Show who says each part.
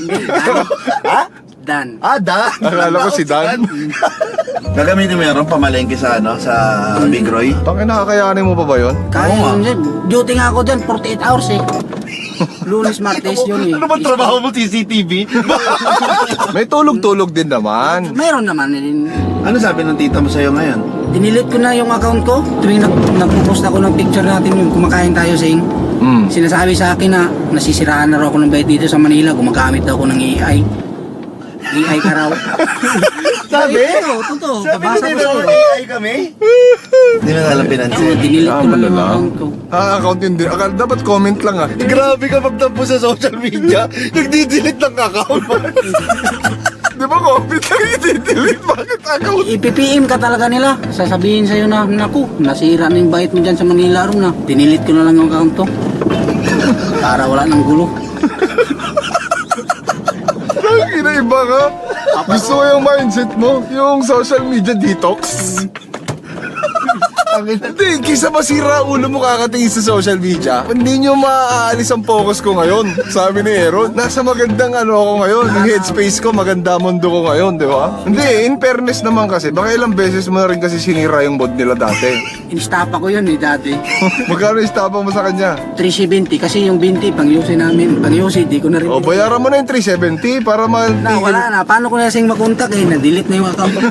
Speaker 1: Hindi, Dan.
Speaker 2: Ha?
Speaker 1: Dan.
Speaker 2: Dan.
Speaker 3: Akala ko si Dan.
Speaker 2: Gagamitin mo yan ron pamalengke sa ano, sa Big Roy?
Speaker 3: Tangin, nakakayanin mo pa ba yun?
Speaker 1: Kaya
Speaker 2: Oo nga.
Speaker 1: yun dyan. Duty nga ako dyan, 48 hours eh. Lunes, Martes yun eh.
Speaker 2: Ano ba trabaho mo, CCTV?
Speaker 3: May tulog-tulog din naman.
Speaker 1: Mayroon naman din.
Speaker 2: Ano sabi ng tita mo sa'yo ngayon?
Speaker 1: Dinilit ko na yung account ko. Tuwing nagpo-post ako ng picture natin yung kumakain tayo sing. Sinasabi sa akin na nasisiraan na raw ako ng bayad dito sa Manila. Gumagamit daw ako ng AI. AI ka raw.
Speaker 2: Sabi?
Speaker 1: Totoo.
Speaker 2: Sabi
Speaker 1: Babasa
Speaker 2: ko
Speaker 1: ko sa'yo.
Speaker 2: AI kami? Hindi mo alam pinansin.
Speaker 1: Dinilit ko na yung
Speaker 3: malala.
Speaker 1: account ko.
Speaker 3: Account yun din. Dapat comment lang ah.
Speaker 2: Grabe ka magtampo sa social media. Nagdi-delete ng account.
Speaker 3: Di ba comment lang i-delete? Bakit account?
Speaker 1: I-PPM ka talaga nila. Sasabihin sa'yo na, naku, nasira na yung bayad mo dyan sa Manila room na. Dinilit ko na lang yung account ko. Para wala ng gulo.
Speaker 3: Tangina, iba ka. Gusto ko yung mindset mo. Yung social media detox. Hindi, kisa masira ulo mo kakatingin sa social media, hindi nyo maaalis ang focus ko ngayon. Sabi ni Aaron, nasa magandang ano ako ngayon. Yung headspace ko, maganda mundo ko ngayon, di ba? Hindi, in fairness naman kasi, baka ilang beses mo na rin kasi sinira yung mood nila dati.
Speaker 1: Instapa ko yun eh dati.
Speaker 3: Magkano istapa mo sa kanya?
Speaker 1: 370 kasi yung 20 pang-yusin namin. Pang-yusin, di ko na rin.
Speaker 3: O, bayaran mo na yung 370 para
Speaker 1: Na, wala na. Paano ko na sing makontak eh? Na-delete na yung account ko.